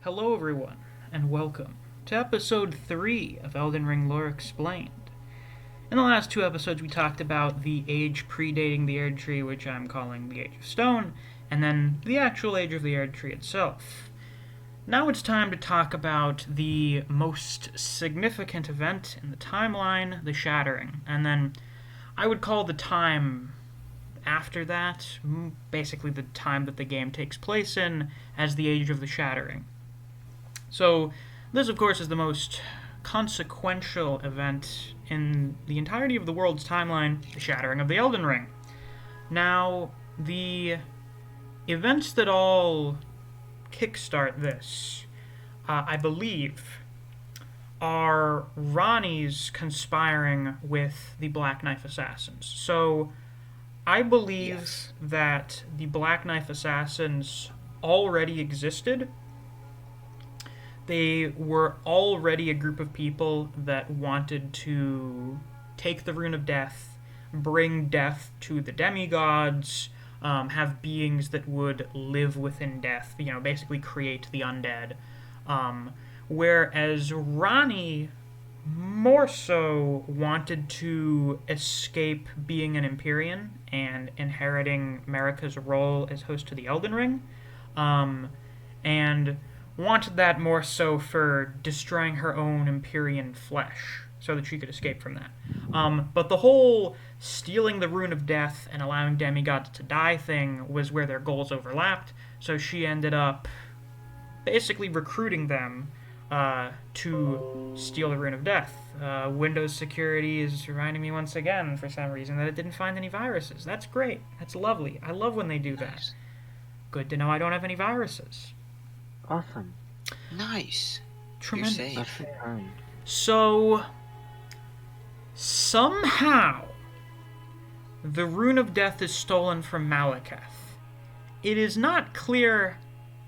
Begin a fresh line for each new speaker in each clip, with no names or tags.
Hello, everyone, and welcome to episode 3 of Elden Ring Lore Explained. In the last two episodes, we talked about the age predating the Erd Tree, which I'm calling the Age of Stone, and then the actual age of the Erd Tree itself. Now it's time to talk about the most significant event in the timeline, the Shattering, and then I would call the time after that, basically the time that the game takes place in, as the Age of the Shattering. So, this, of course, is the most consequential event in the entirety of the world's timeline, the Shattering of the Elden Ring. Now, the events that all kickstart this, I believe, are Ranni's conspiring with the Black Knife Assassins. So, I believe that the Black Knife Assassins already existed. They were already a group of people that wanted to take the Rune of Death, bring death to the demigods, have beings that would live within death, basically create the undead. Whereas Ranni more so wanted to escape being an Empyrean and inheriting Marika's role as host to the Elden Ring, and wanted that more so for destroying her own Empyrean flesh, so that she could escape from that. But the whole stealing the Rune of Death and allowing demigods to die thing was where their goals overlapped, so she ended up basically recruiting them to steal the Rune of Death. Windows security is reminding me once again, for some reason, that it didn't find any viruses. That's great. That's lovely. I love when they do that. Good to know I don't have any viruses.
Awesome.
Nice.
Tremendous.
You're safe.
So, somehow, the Rune of Death is stolen from Malekith. It is not clear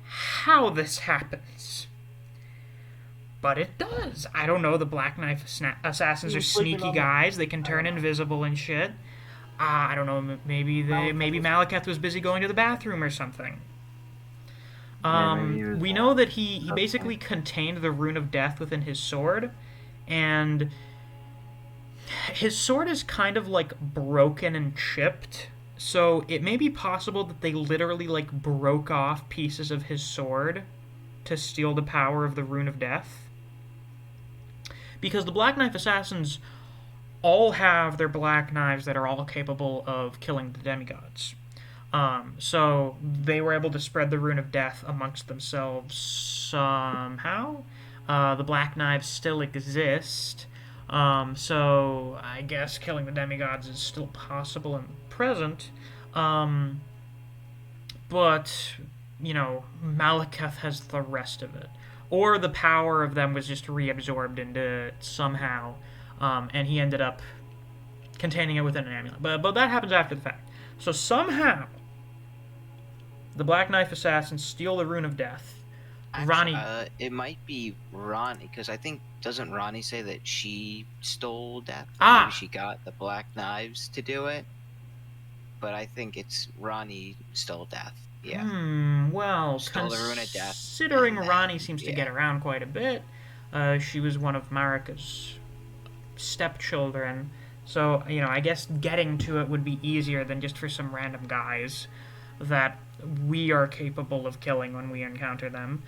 how this happens, but it does. I don't know, the Black Knife Assassins are sneaky guys. They can turn invisible and shit. I don't know, maybe Malekith was busy going to the bathroom or something. We know that he basically contained the Rune of Death within his sword, and his sword is kind of like broken and chipped, so it may be possible that they literally like broke off pieces of his sword to steal the power of the Rune of Death. Because the Black Knife Assassins all have their black knives that are all capable of killing the demigods. So they were able to spread the Rune of Death amongst themselves somehow. The Black Knives still exist, so I guess killing the demigods is still possible and present. But, Malekith has the rest of it. Or the power of them was just reabsorbed into it somehow, and he ended up containing it within an amulet. But that happens after the fact. So somehow, the Black Knife Assassins steal the Rune of Death.
Actually,
Ranni...
it might be Ranni, because I think, doesn't Ranni say that she stole Death? Maybe she got the Black Knives to do it? But I think it's Ranni stole Death. Yeah.
Stole
the Rune of Death.
Considering Ranni seems to get around quite a bit, she was one of Marika's stepchildren, so, I guess getting to it would be easier than just for some random guys that we are capable of killing when we encounter them.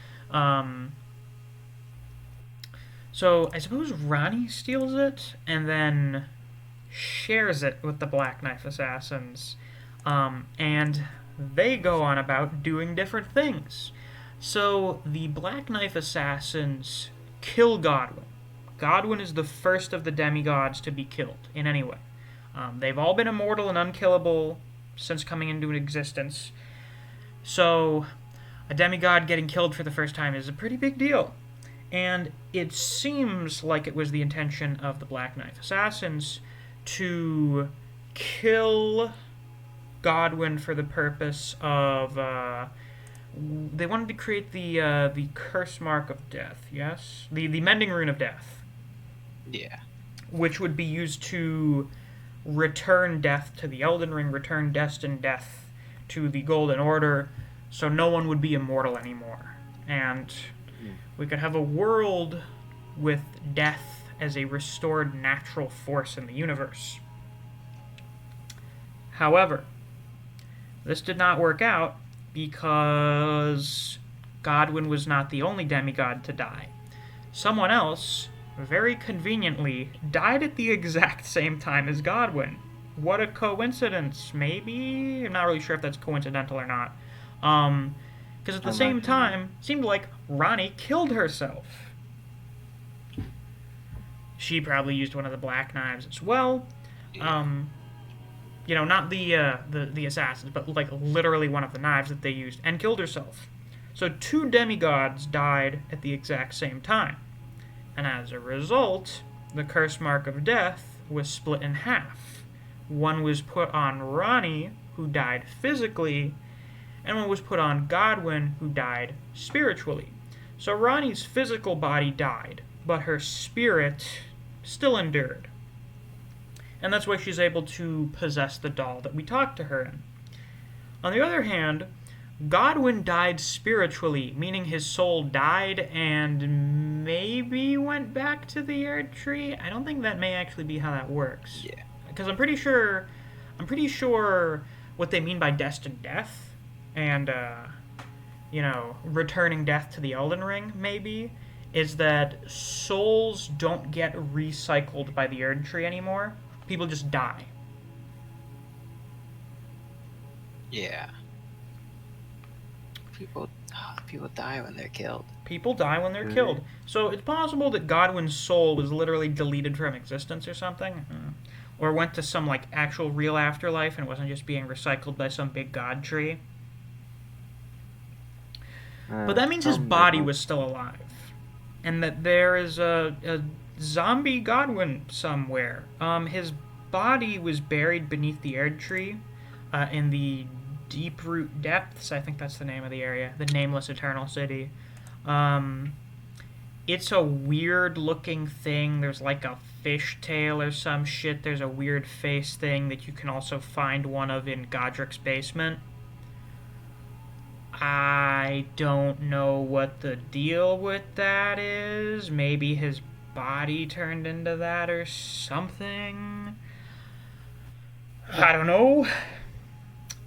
So I suppose Ranni steals it and then shares it with the Black Knife Assassins, and they go on about doing different things. So the Black Knife Assassins kill Godwyn. Godwyn is the first of the demigods to be killed in any way. They've all been immortal and unkillable since coming into existence. So a demigod getting killed for the first time is a pretty big deal. And it seems like it was the intention of the Black Knife Assassins to kill Godwyn for the purpose of... they wanted to create the Curse Mark of Death, yes? The Mending Rune of Death.
Yeah.
Which would be used to return death to the Elden Ring, return destined death to the Golden Order, so no one would be immortal anymore. And We could have a world with death as a restored natural force in the universe. However, this did not work out because Godwyn was not the only demigod to die. Someone else, very conveniently, died at the exact same time as Godwyn. What a coincidence. Maybe? I'm not really sure if that's coincidental or not. Because at the same time, it seemed like Ranni killed herself. She probably used one of the black knives as well. Not the assassins, but like literally one of the knives that they used, and killed herself. So 2 demigods died at the exact same time. And as a result, the curse mark of death was split in half. One was put on Ranni, who died physically, and one was put on Godwyn, who died spiritually. So Ranni's physical body died, but her spirit still endured. And that's why she's able to possess the doll that we talked to her in. On the other hand, Godwyn died spiritually, meaning his soul died and maybe went back to the Erd Tree. I don't think that may actually be how that works.
Yeah.
Because I'm pretty sure what they mean by destined death and, returning death to the Elden Ring, maybe, is that souls don't get recycled by the Erd Tree anymore. People just die.
Yeah. People die when they're killed.
People die when they're killed. So it's possible that Godwyn's soul was literally deleted from existence or something. Or went to some, actual real afterlife and wasn't just being recycled by some big god tree. But that means his body was still alive. And that there is a zombie Godwyn somewhere. His body was buried beneath the Erd Tree in the Deep Root Depths. I think that's the name of the area. The Nameless Eternal City. It's a weird-looking thing. There's like a fishtail or some shit. There's a weird face thing that you can also find one of in Godrick's basement. I don't know what the deal with that is. Maybe his body turned into that or something. I don't know.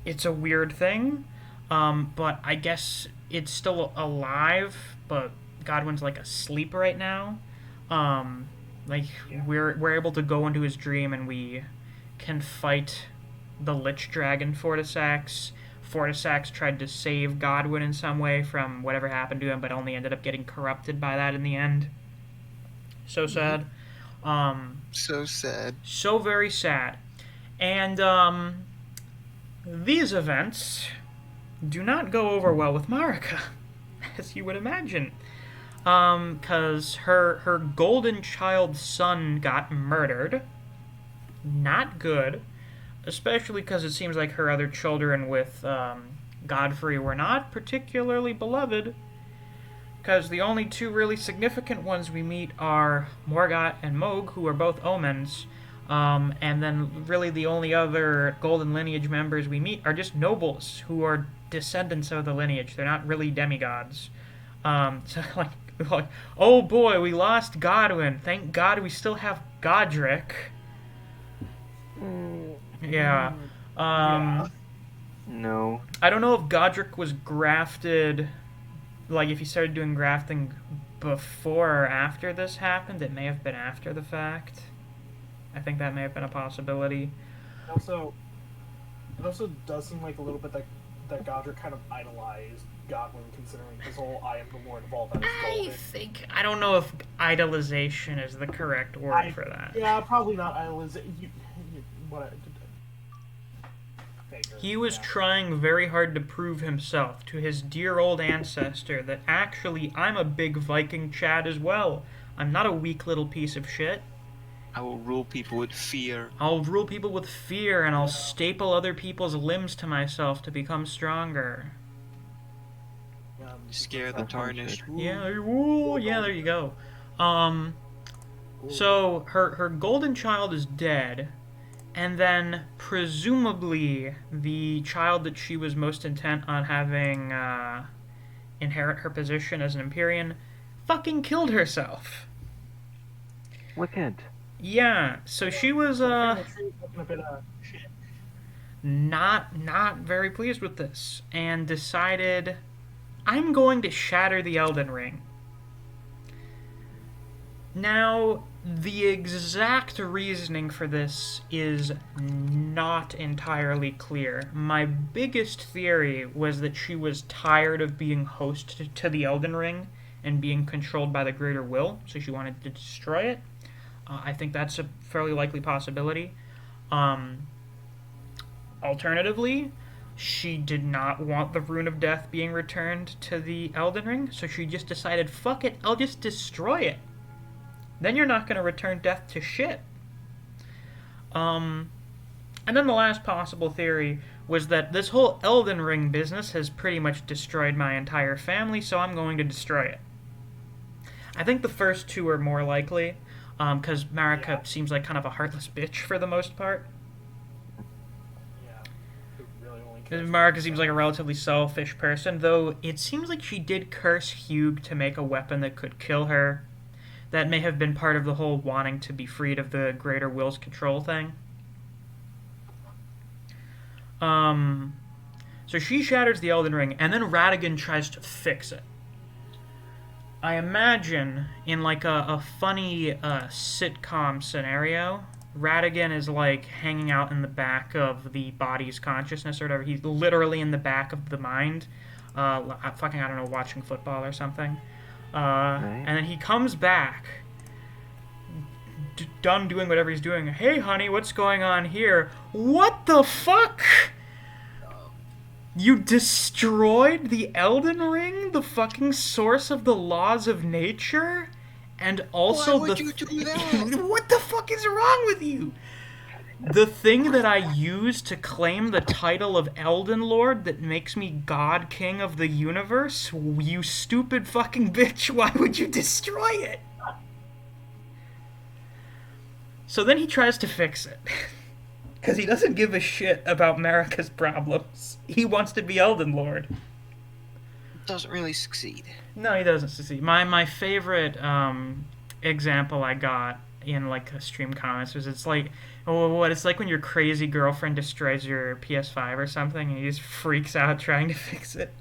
It's a weird thing. But I guess it's still alive, but Godwyn's asleep right now. We're able to go into his dream and we can fight the Lich Dragon Fortisax. Fortisax tried to save Godwyn in some way from whatever happened to him, but only ended up getting corrupted by that in the end. So sad.
So sad.
So very sad. And these events do not go over well with Marika, as you would imagine. Because her golden child son got murdered. Not good. Especially because it seems like her other children with Godfrey were not particularly beloved. Because the only 2 really significant ones we meet are Morgott and Mogh, who are both omens. And then really the only other golden lineage members we meet are just nobles who are descendants of the lineage. They're not really demigods. So oh boy, we lost Godwyn. Thank God we still have Godrick. Yeah.
No.
I don't know if Godrick was grafted, if he started doing grafting before or after this happened. It may have been after the fact. I think that may have been a possibility.
It also does seem like a little bit that Godrick kind of idolized Godwyn, considering his whole "I am the Lord of all that is golden."
I don't know if idolization is the correct word for that.
Yeah, probably not idolization.
He was trying very hard to prove himself to his dear old ancestor that actually I'm a big Viking Chad as well. I'm not a weak little piece of shit.
I will rule people with fear.
I'll rule people with fear, and I'll staple other people's limbs to myself to become stronger.
Scare the Tarnished.
Yeah, ooh, yeah, there you go. So her golden child is dead, and then presumably the child that she was most intent on having inherit her position as an Empyrean, fucking killed herself.
Wicked.
Yeah, so she was not very pleased with this, and decided, I'm going to shatter the Elden Ring. Now, the exact reasoning for this is not entirely clear. My biggest theory was that she was tired of being host to the Elden Ring and being controlled by the greater will, so she wanted to destroy it. I think that's a fairly likely possibility. Alternatively, she did not want the Rune of Death being returned to the Elden Ring, so she just decided, fuck it, I'll just destroy it. Then you're not going to return death to shit. And then the last possible theory was that this whole Elden Ring business has pretty much destroyed my entire family, so I'm going to destroy it. I think the first two are more likely, because Marika seems like kind of a heartless bitch for the most part. Marika seems like a relatively selfish person, though it seems like she did curse Hugh to make a weapon that could kill her. That may have been part of the whole wanting to be freed of the greater will's control thing. So she shatters the Elden Ring, and then Radagon tries to fix it. I imagine, in like a funny sitcom scenario, Radagon is like hanging out in the back of the body's consciousness or whatever. He's literally in the back of the mind. I don't know, watching football or something. And then he comes back, done doing whatever he's doing. Hey, honey, what's going on here? What the fuck? You destroyed the Elden Ring, the fucking source of the laws of nature? And also
why would you do that?
What the fuck is wrong with you? The thing that I use to claim the title of Elden Lord that makes me God King of the universe? You stupid fucking bitch, why would you destroy it? So then he tries to fix it. Because he doesn't give a shit about Marika's problems. He wants to be Elden Lord.
Doesn't really succeed.
No, he doesn't succeed. My favorite example I got in like a stream comments was it's like when your crazy girlfriend destroys your PS5 or something and he just freaks out trying to fix it.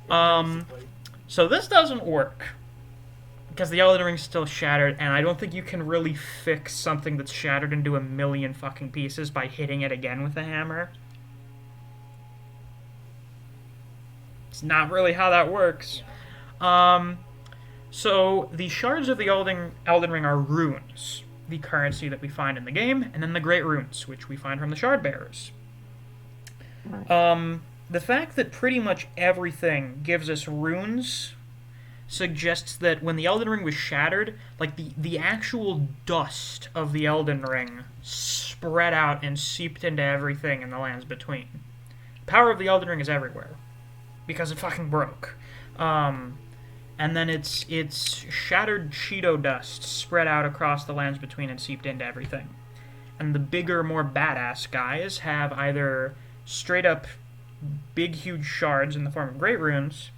So this doesn't work because the Elden Ring's still shattered, and I don't think you can really fix something that's shattered into a million fucking pieces by hitting it again with a hammer. It's not really how that works. So the shards of the Elden Ring are runes, the currency that we find in the game, and then the Great Runes, which we find from the Shard Bearers. The fact that pretty much everything gives us runes suggests that when the Elden Ring was shattered, like the actual dust of the Elden Ring spread out and seeped into everything in the lands between. The power of the Elden Ring is everywhere because it fucking broke. And then it's shattered Cheeto dust spread out across the lands between and seeped into everything. And the bigger, more badass guys have either straight up big, huge shards in the form of Great Runes,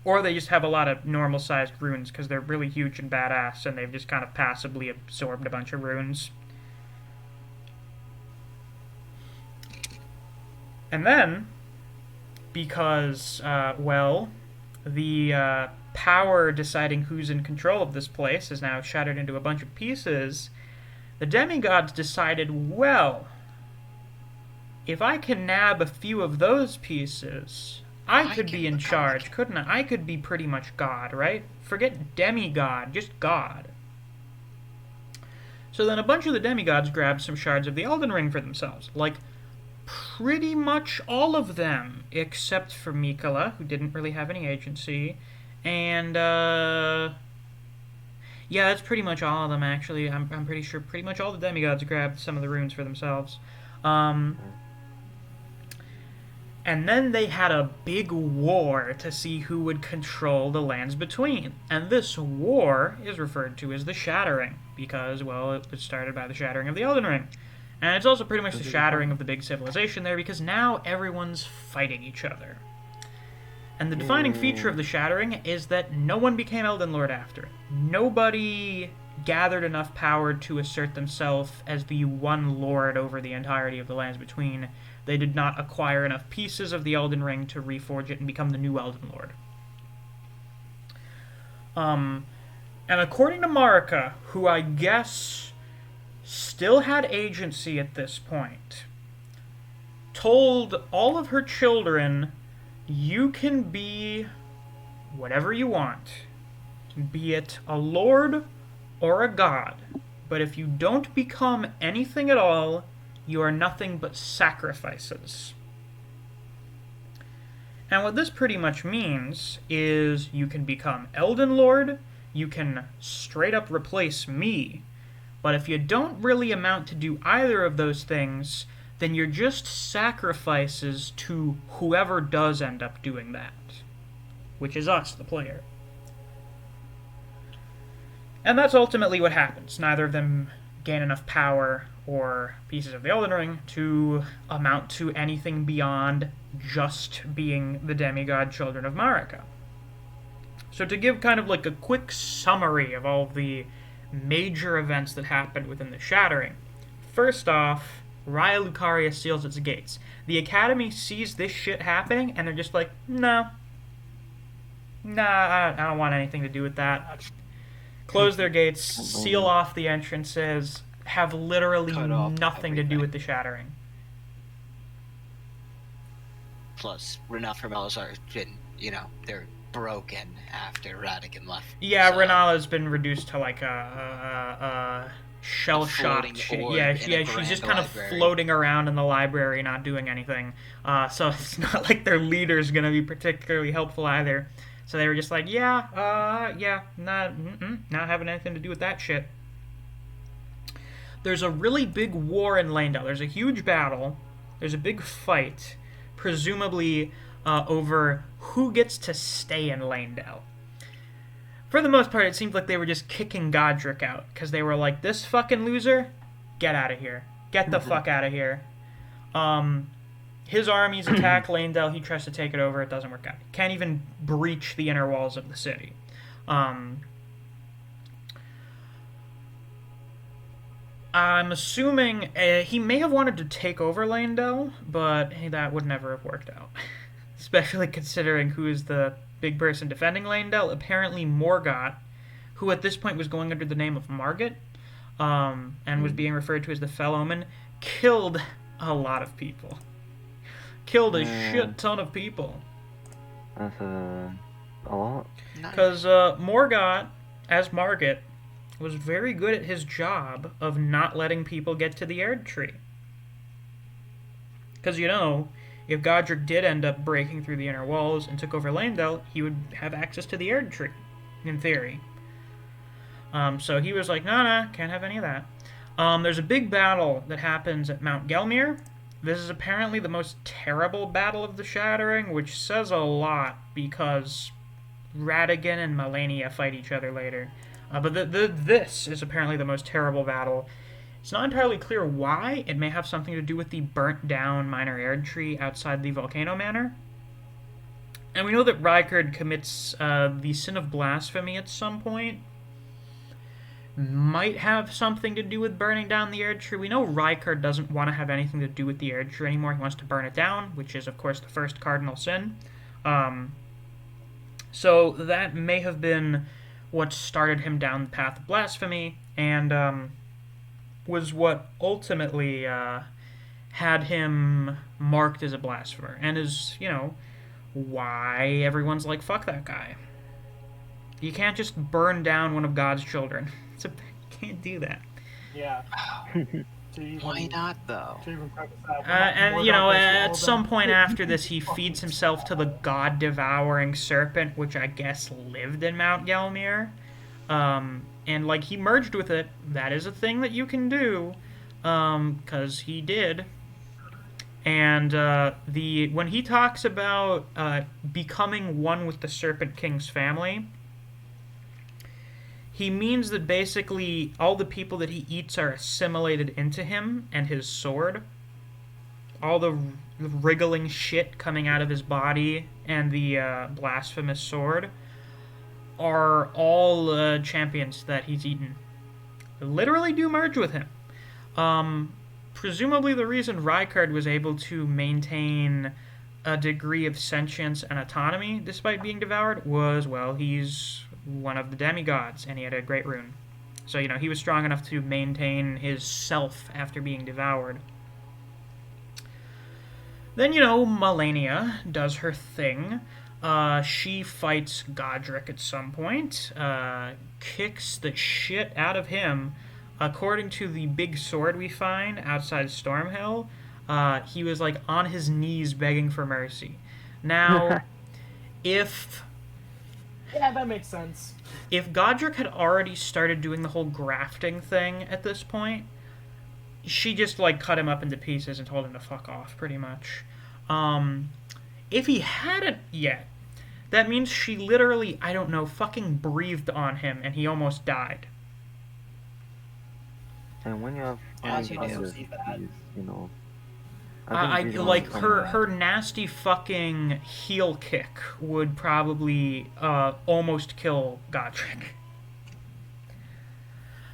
or they just have a lot of normal-sized runes because they're really huge and badass, and they've just kind of passively absorbed a bunch of runes. And then, because, the power deciding who's in control of this place is now shattered into a bunch of pieces, the demigods decided, well, if I can nab a few of those pieces, I could be in charge, couldn't I? I could be pretty much God, right? Forget demigod, just God. So then a bunch of the demigods grabbed some shards of the Elden Ring for themselves. Like, pretty much all of them, except for Miquella, who didn't really have any agency. And, yeah, that's pretty much all of them, actually. I'm pretty sure pretty much all the demigods grabbed some of the runes for themselves. And then they had a big war to see who would control the lands between. And this war is referred to as the Shattering, because, well, it was started by the shattering of the Elden Ring. And it's also pretty much the shattering of the big civilization there, because now everyone's fighting each other. And the defining feature of the Shattering is that no one became Elden Lord after it. Nobody gathered enough power to assert themselves as the one Lord over the entirety of the Lands Between. They did not acquire enough pieces of the Elden Ring to reforge it and become the new Elden Lord. And according to Marika, who I guess still had agency at this point, told all of her children, you can be whatever you want, be it a lord or a god, but if you don't become anything at all, you are nothing but sacrifices. And what this pretty much means is you can become Elden Lord, you can straight up replace me, but if you don't really amount to do either of those things, then you're just sacrifices to whoever does end up doing that, which is us, the player. And that's ultimately what happens. Neither of them gain enough power or pieces of the Elden Ring to amount to anything beyond just being the demigod children of Marika. So to give kind of like a quick summary of all the major events that happened within the Shattering. First off, Raya Lucaria seals its gates. The Academy sees this shit happening, and they're just like, nah, I don't want anything to do with that. Close their gates, seal off the entrances, have literally nothing to do with the Shattering.
Plus, Radagon are been, they're broken after Radagon left.
Yeah, so. Rennala's been reduced to like a shell-shocked shit. Yeah, she's just kind of floating around in the library, not doing anything. So it's not like their leader's gonna be particularly helpful either. So they were just like, not having anything to do with that shit. There's a really big war in Leyndell. There's a huge battle. There's a big fight, presumably over who gets to stay in Leyndell. For the most part, it seemed like they were just kicking Godrick out, because they were like, this fucking loser, get out of here. Get the fuck out of here. His armies attack Leyndell, he tries to take it over, it doesn't work out. Can't even breach the inner walls of the city. I'm assuming he may have wanted to take over Leyndell, but that would never have worked out. Especially considering who is the big person defending Leyndell. Apparently Morgott, who at this point was going under the name of Mogh, and was being referred to as the Fellowman, killed a lot of people. Killed a shit ton of people.
That's a lot.
Because Morgott, as Mogh, was very good at his job of not letting people get to the Erd Tree. Because, if Godrick did end up breaking through the inner walls and took over Leyndell, he would have access to the Erd Tree, in theory. So he was like, no, can't have any of that. There's a big battle that happens at Mount Gelmir. This is apparently the most terrible battle of the Shattering, which says a lot, because Radagon and Malenia fight each other later. But this is apparently the most terrible battle. It's not entirely clear why. It may have something to do with the burnt-down minor Erd Tree outside the Volcano Manor. And we know that Rykard commits the sin of blasphemy at some point. Might have something to do with burning down the Erd Tree. We know Rykard doesn't want to have anything to do with the Erd Tree anymore. He wants to burn it down, which is, of course, the first cardinal sin. So that may have been what started him down the path of blasphemy, and was what ultimately had him marked as a blasphemer, and is, why everyone's like, fuck that guy. You can't just burn down one of God's children. You can't do that.
Yeah.
Why not, though?
At some point after this, he feeds himself to the god-devouring serpent, which I guess lived in Mount Gelmir. And, he merged with it. That is a thing that you can do, because he did. And when he talks about becoming one with the Serpent King's family, he means that basically all the people that he eats are assimilated into him and his sword. all the wriggling shit coming out of his body and the blasphemous sword are all champions that he's eaten. They literally do merge with him. Presumably the reason Rykard was able to maintain a degree of sentience and autonomy despite being devoured was, well, he's one of the demigods, and he had a great rune. So, he was strong enough to maintain his self after being devoured. Then, Malenia does her thing. She fights Godrick at some point, kicks the shit out of him. According to the big sword we find outside Stormhill, he was, on his knees begging for mercy. Now, if...
Yeah, that makes sense.
If Godrick had already started doing the whole grafting thing at this point, she just, cut him up into pieces and told him to fuck off, pretty much. If he hadn't yet, that means she literally, fucking breathed on him and he almost died.
And when you have
her nasty fucking heel kick would probably almost kill Godrick.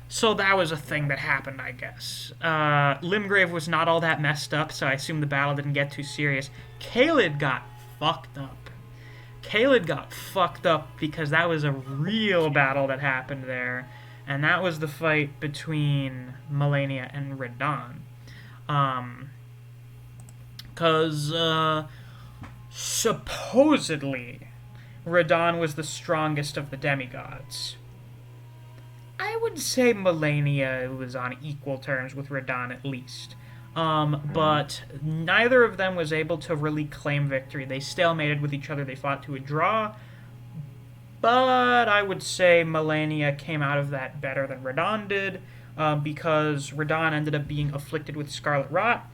So that was a thing that happened, I guess. Limgrave was not all that messed up, so I assume the battle didn't get too serious. Caelid got fucked up. Caelid got fucked up because that was a real battle that happened there. And that was the fight between Malenia and Radahn. Because, supposedly, Radahn was the strongest of the demigods. I would say Malenia was on equal terms with Radahn, at least. But neither of them was able to really claim victory. They stalemated with each other. They fought to a draw. But I would say Malenia came out of that better than Radahn did, because Radahn ended up being afflicted with scarlet rot.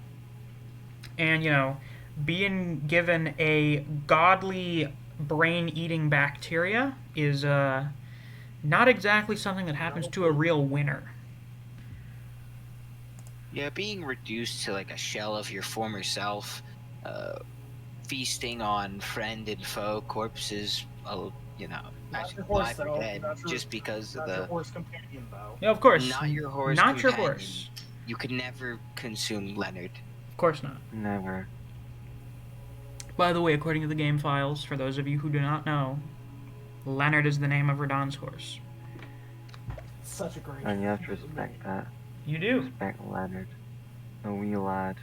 And, being given a godly brain-eating bacteria is not exactly something that happens to a real winner.
Yeah, being reduced to a shell of your former self, feasting on friend and foe corpses, actually alive or dead, just because of the...
Not your horse companion, though.
Yeah, of course.
Not your horse
Not
companion.
your horse.
You could never consume Leonard.
Of course not.
Never.
By the way, according to the game files, for those of you who do not know, Leonard is the name of Radahn's horse.
Such a great...
And you have to respect that.
You do.
Respect Leonard. A wee lad.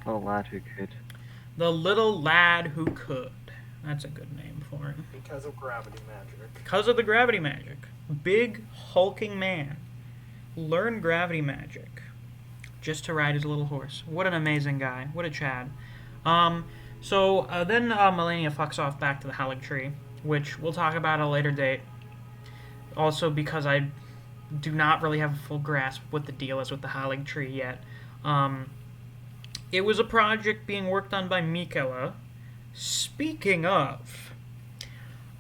A lad who could.
The little lad who could. That's a good name for him.
Because of gravity magic.
Because of the gravity magic. Big, hulking man. Learn gravity magic. Just to ride his little horse. What an amazing guy. What a Chad. So then Malenia fucks off back to the Halig Tree, which we'll talk about at a later date. Also because I do not really have a full grasp of what the deal is with the Halig Tree yet. It was a project being worked on by Miquella. Speaking of,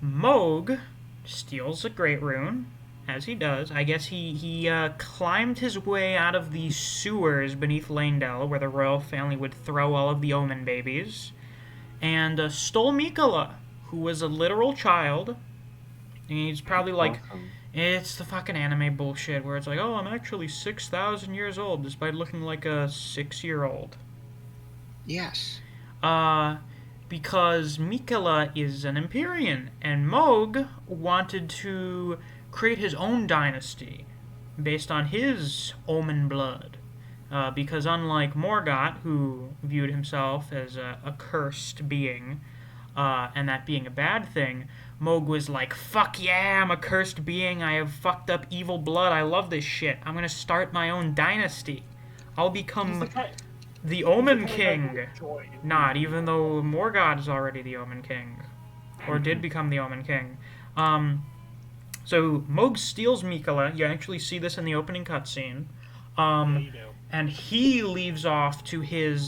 Mogh steals a great rune, as he does. I guess he climbed his way out of the sewers beneath Leyndell, where the royal family would throw all of the omen babies, and stole Miquella, who was a literal child. And he's probably
Awesome.
It's the fucking anime bullshit where it's oh, I'm actually 6,000 years old, despite looking like a 6-year-old.
Yes.
Because Miquella is an Empyrean, and Mogh wanted to create his own dynasty based on his omen blood. Because unlike Morgott, who viewed himself as a cursed being, and that being a bad thing, Mogh was fuck yeah, I'm a cursed being, I have fucked up evil blood, I love this shit, I'm gonna start my own dynasty. I'll become the Omen King. Not, even though Morgott is already the Omen King. Or did become the Omen King. So, Mogh steals Miquella, you actually see this in the opening cutscene. And he leaves off to his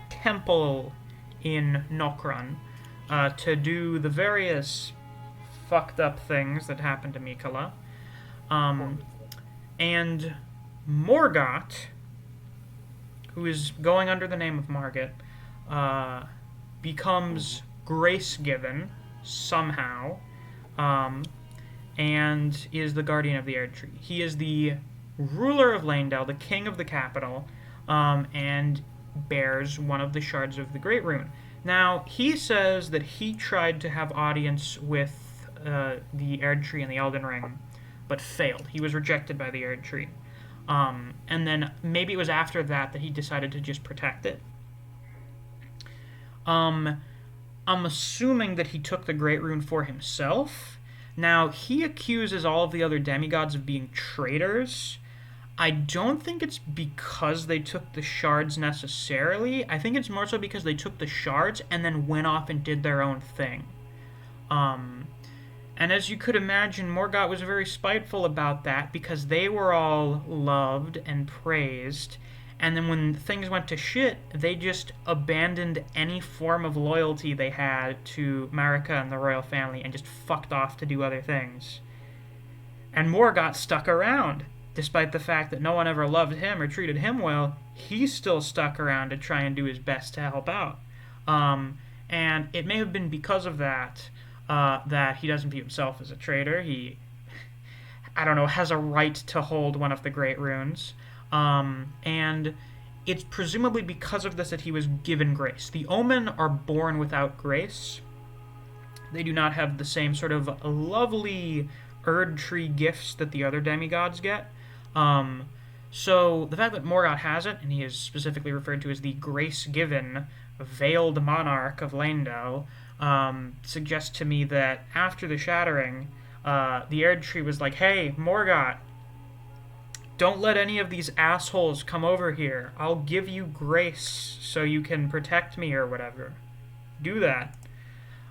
temple in Nokron, to do the various fucked up things that happened to Miquella. And Morgott, who is going under the name of Morgott, becomes grace given somehow, and is the guardian of the Erdtree. He is the ruler of Leyndell, the king of the capital, and bears one of the shards of the Great Rune. Now, he says that he tried to have audience with the Erdtree and the Elden Ring, but failed. He was rejected by the Erdtree. And then maybe it was after that he decided to just protect it. I'm assuming that he took the Great Rune for himself. Now, he accuses all of the other demigods of being traitors. I don't think it's because they took the shards necessarily. I think it's more so because they took the shards and then went off and did their own thing. And as you could imagine, Morgott was very spiteful about that because they were all loved and praised. And then when things went to shit, they just abandoned any form of loyalty they had to Marika and the royal family and just fucked off to do other things. And Morgott stuck around. Despite the fact that no one ever loved him or treated him well, he still stuck around to try and do his best to help out. And it may have been because of that that he doesn't view himself as a traitor. He, I don't know, has a right to hold one of the Great Runes. And it's presumably because of this that he was given grace. The Omen are born without grace. They do not have the same sort of lovely Erdtree gifts that the other demigods get. So the fact that Morgott has it, and he is specifically referred to as the grace-given, veiled monarch of Leyndell, suggests to me that after the Shattering, the Erdtree was like, hey, Morgott, don't let any of these assholes come over here. I'll give you grace so you can protect me or whatever. Do that.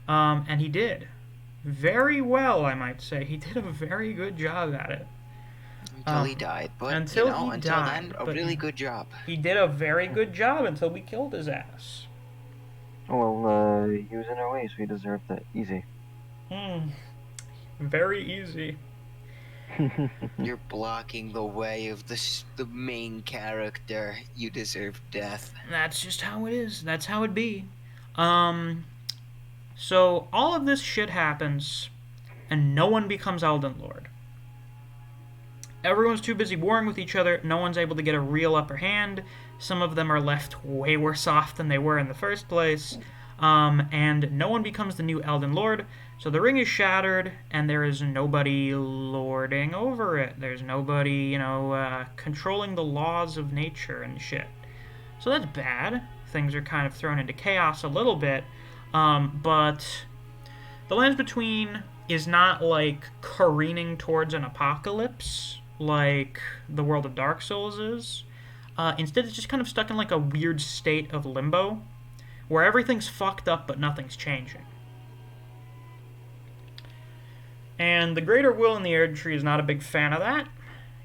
And he did. Very well, I might say. He did a very good job at it.
Until he died. But,
until
then, a really good job.
He did a very good job until we killed his ass.
Well, he was in our way, so he deserved that. Easy.
Very easy.
You're blocking the way of the main character. You deserve death.
That's just how it is. That's how it be. So all of this shit happens, and no one becomes Elden Lord. Everyone's too busy warring with each other. No one's able to get a real upper hand. Some of them are left way worse off than they were in the first place. And no one becomes the new Elden Lord. So the ring is shattered, and there is nobody lording over it. There's nobody, controlling the laws of nature and shit. So that's bad. Things are kind of thrown into chaos a little bit. But the Lands Between is not, like, careening towards an apocalypse like the world of Dark Souls is. Instead, it's just kind of stuck in, like, a weird state of limbo where everything's fucked up but nothing's changing. And the Greater Will in the Erdtree is not a big fan of that.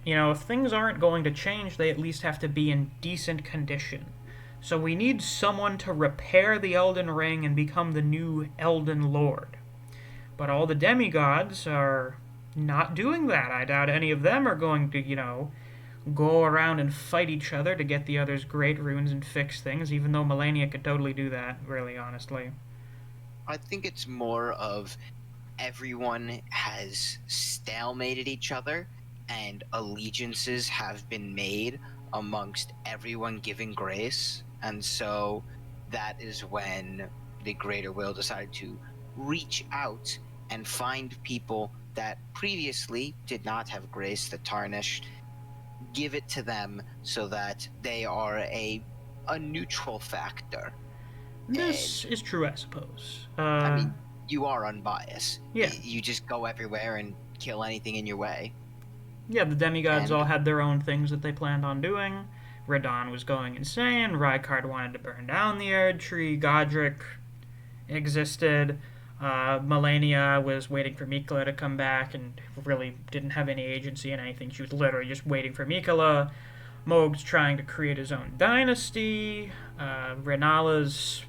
If things aren't going to change, they at least have to be in decent condition. So we need someone to repair the Elden Ring and become the new Elden Lord. But all the demigods are not doing that. I doubt any of them are going to, go around and fight each other to get the other's great runes and fix things, even though Malenia could totally do that, really, honestly.
I think it's more of everyone has stalemated each other, and allegiances have been made amongst everyone giving grace, and so that is when the Greater Will decided to reach out and find people that previously did not have grace, the Tarnished, give it to them so that they are a neutral factor.
This is true, I suppose.
I mean, you are unbiased.
Yeah.
You just go everywhere and kill anything in your way.
Yeah, the demigods all had their own things that they planned on doing. Radahn was going insane. Rykard wanted to burn down the Erdtree. Godrick existed. Malenia was waiting for Miquella to come back and really didn't have any agency in anything. She was literally just waiting for Miquella. Mogh's trying to create his own dynasty. Renala's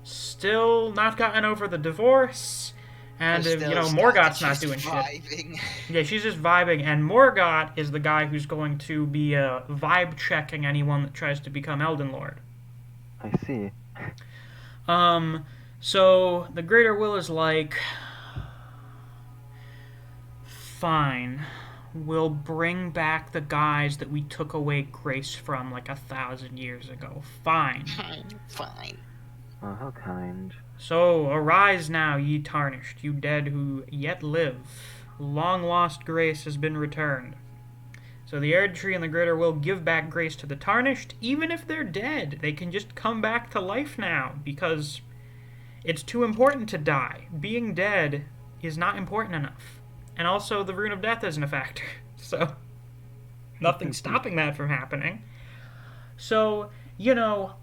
still not gotten over the divorce. And,
Still,
Morgott's not
just
doing
vibing.
shit. Yeah, she's just vibing, and Morgott is the guy who's going to be vibe checking anyone that tries to become Elden Lord.
I see.
So the Greater Will is like, fine, we'll bring back the guys that we took away grace from like 1,000 years ago. Fine.
Fine.
Oh, how kind.
So arise now, ye Tarnished, you dead who yet live. Long lost grace has been returned. So the Erdtree and the Greater Will give back grace to the Tarnished, even if they're dead. They can just come back to life now, because it's too important to die. Being dead is not important enough. And also, the Rune of Death isn't a factor. So, nothing's stopping that from happening. So,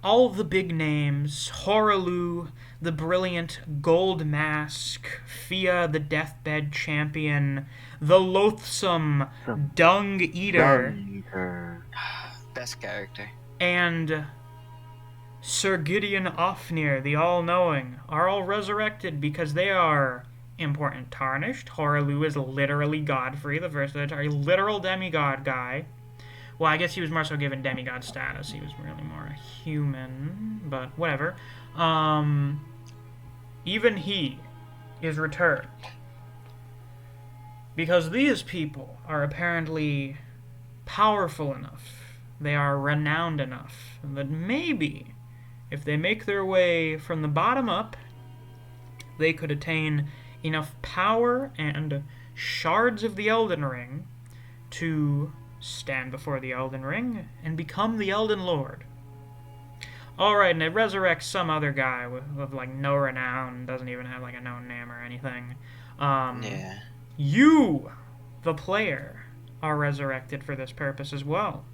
all of the big names, Hoarah, the brilliant Gold Mask, Fia, the Deathbed Champion, the loathsome Dung Eater,
Best character,
and Sir Gideon Ofnir, the All-Knowing, are all resurrected because they are important Tarnished. Hoarah is literally Godfrey, the first of the a literal demigod guy. Well, I guess he was more so given demigod status. He was really more a human, but whatever. Even he is returned. Because these people are apparently powerful enough, they are renowned enough, that maybe, if they make their way from the bottom up, they could attain enough power and shards of the Elden Ring to stand before the Elden Ring and become the Elden Lord. Alright, and it resurrects some other guy with like no renown, doesn't even have like a known name or anything.
Yeah.
You, the player, are resurrected for this purpose as well.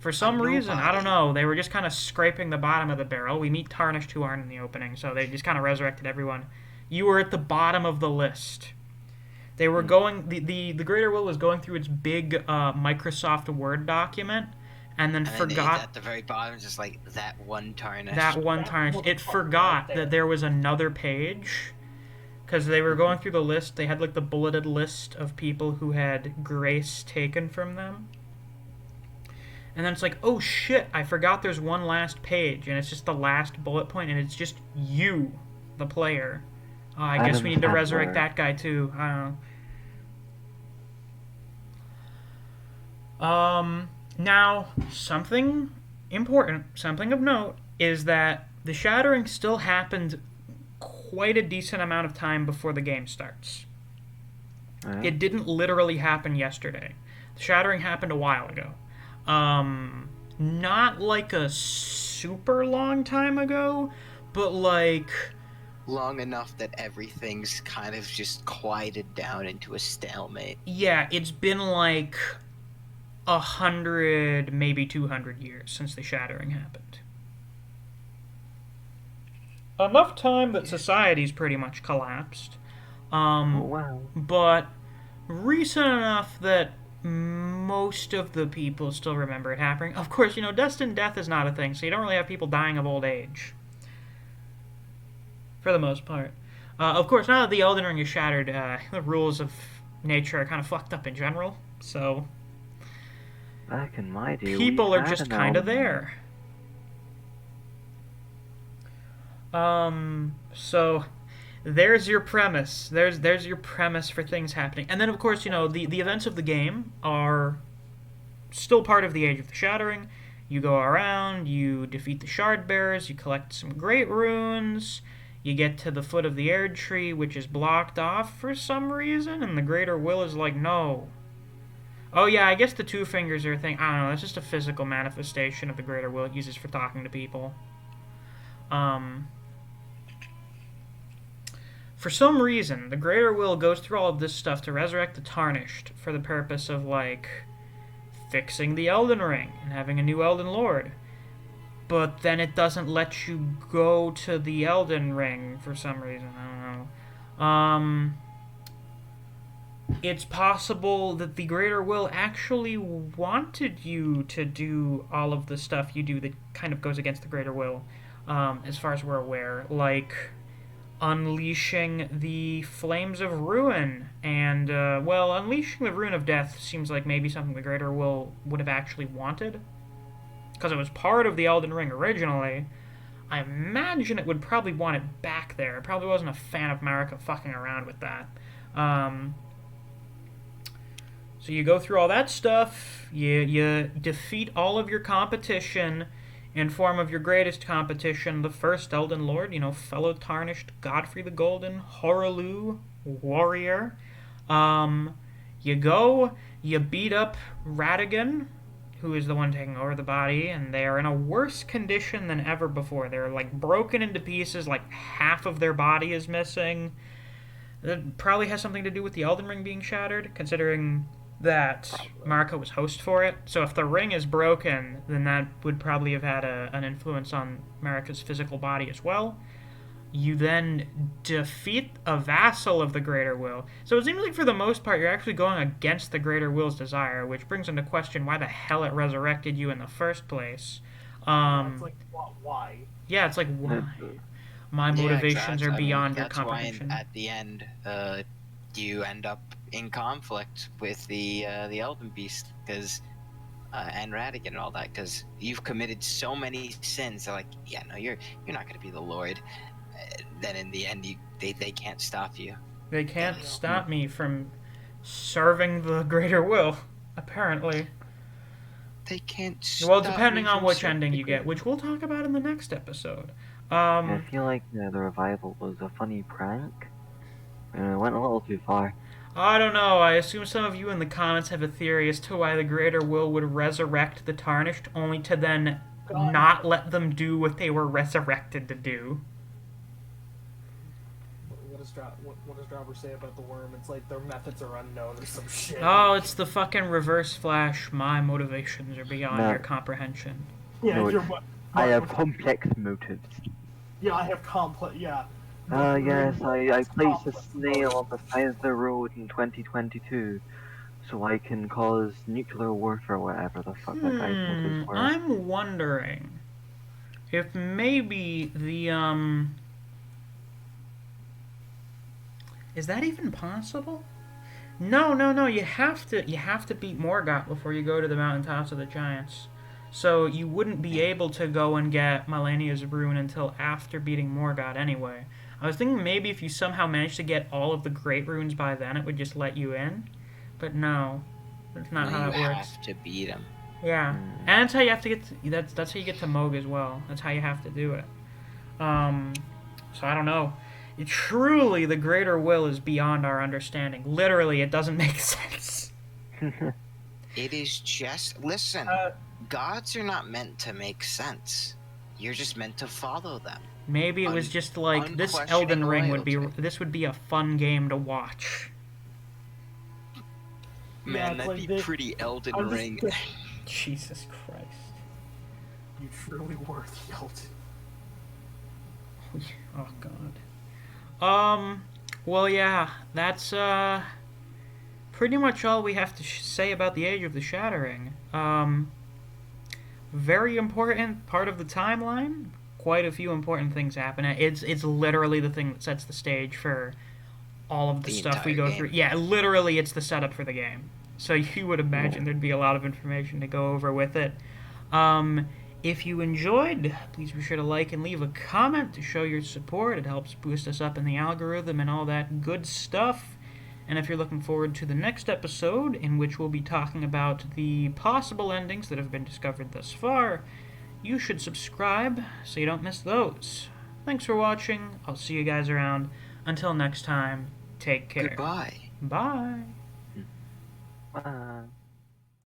For some reason, I don't know, they were just kind of scraping the bottom of the barrel. We meet Tarnished, who aren't in the opening, so they just kind of resurrected everyone. You were at the bottom of the list. They were going... The Greater Will was going through its big Microsoft Word document, and then forgot...
At the very bottom, just like, that one Tarnished.
That one Tarnished. It forgot that there was another page, because they were going through the list. They had, like, the bulleted list of people who had grace taken from them. And then it's like, oh shit, I forgot there's one last page, and it's just the last bullet point, and it's just you, the player. I guess we need to resurrect that guy too. I don't know. Now, something important, something of note, is that the Shattering still happened quite a decent amount of time before the game starts. It didn't literally happen yesterday. The Shattering happened a while ago. Not like a super long time ago, but like...
long enough that everything's kind of just quieted down into a stalemate.
Yeah, it's been like 100, maybe 200 years since the Shattering happened. Enough time that society's pretty much collapsed.
Wow.
But recent enough that most of the people still remember it happening. Of course, destined death is not a thing, so you don't really have people dying of old age. For the most part. Of course, now that the Elden Ring is shattered, the rules of nature are kind of fucked up in general, so...
Back in my day,
people are just kind of there. So... there's your premise. There's your premise for things happening. And then, of course, the events of the game are still part of the Age of the Shattering. You go around, you defeat the Shard Bearers, you collect some great runes... You get to the foot of the Erdtree, which is blocked off for some reason, and the Greater Will is like, no. Oh yeah, I guess the two fingers are a thing. I don't know, that's just a physical manifestation of the Greater Will it uses for talking to people. For some reason, the Greater Will goes through all of this stuff to resurrect the Tarnished for the purpose of, like, fixing the Elden Ring and having a new Elden Lord. But then it doesn't let you go to the Elden Ring for some reason. I don't know. It's possible that the Greater Will actually wanted you to do all of the stuff you do that kind of goes against the Greater Will, as far as we're aware. Like, unleashing the flames of ruin. And, well, unleashing the rune of death seems like maybe something the Greater Will would have actually wanted. Because it was part of the Elden Ring originally. I imagine it would probably want it back there. It probably wasn't a fan of Marika fucking around with that. So you go through all that stuff, you defeat all of your competition in form of your greatest competition, the first Elden Lord, fellow Tarnished, Godfrey the Golden, Hoarah warrior. You go, you beat up Radagon, who is the one taking over the body, and they are in a worse condition than ever before. They're, broken into pieces, half of their body is missing. That probably has something to do with the Elden Ring being shattered, considering that Marika was host for it. So if the ring is broken, then that would probably have had an influence on Marika's physical body as well. You then defeat a vassal of the Greater Will. So it seems like for the most part you're actually going against the Greater Will's desire, which brings into question why the hell it resurrected you in the first place.
It's why?
Yeah, it's like, why? My motivations are beyond your
that's
comprehension.
Why at the end, you end up in conflict with the Elden Beast, because and Radagon and all that, because you've committed so many sins. They're like, yeah, no, you're not going to be the Lord. Then in the end, they can't stop you.
They can't stop me from serving the Greater Will, apparently.
They can't stop
Well, depending on which ending you get, which we'll talk about in the next episode.
I feel like the revival was a funny prank. And it went a little too far.
I don't know. I assume some of you in the comments have a theory as to why the Greater Will would resurrect the Tarnished, only to then not let them do what they were resurrected to do.
What does Driver say about the worm? It's like their methods are unknown or some shit.
Oh, it's the fucking reverse flash. My motivations are beyond your comprehension.
Yeah,
no, I have complex motives.
Yeah, I have complex. Yeah.
Yes, I placed a snail on the side of the road in 2022, so I can cause nuclear warfare or whatever the fuck that guy said his word.
I'm wondering if maybe the is that even possible? No. You have to beat Morgott before you go to the mountaintops of the giants. So you wouldn't be able to go and get Malenia's rune until after beating Morgott anyway. I was thinking maybe if you somehow managed to get all of the great runes by then, it would just let you in. But no, that's not how it works.
You have to beat him.
Yeah, and that's how you have to get to, that's how you get to Mogh as well. That's how you have to do it. So I don't know. Truly, the Greater Will is beyond our understanding. Literally, it doesn't make sense.
It is just... Listen, gods are not meant to make sense. You're just meant to follow them.
Maybe it was just like, this Elden Ring would be... This would be a fun game to watch.
Man, that'd be pretty Elden Ring.
Jesus Christ.
You truly were the Elden.
Oh, God. Well, yeah, that's, pretty much all we have to say about the Age of the Shattering. Very important part of the timeline. Quite a few important things happen. It's literally the thing that sets the stage for all of the stuff we go through. Yeah, literally, it's the setup for the game. So you would imagine there'd be a lot of information to go over with it. If you enjoyed, please be sure to like and leave a comment to show your support. It helps boost us up in the algorithm and all that good stuff. And if you're looking forward to the next episode, in which we'll be talking about the possible endings that have been discovered thus far, you should subscribe so you don't miss those. Thanks for watching. I'll see you guys around. Until next time, take care.
Goodbye.
Bye.
Bye.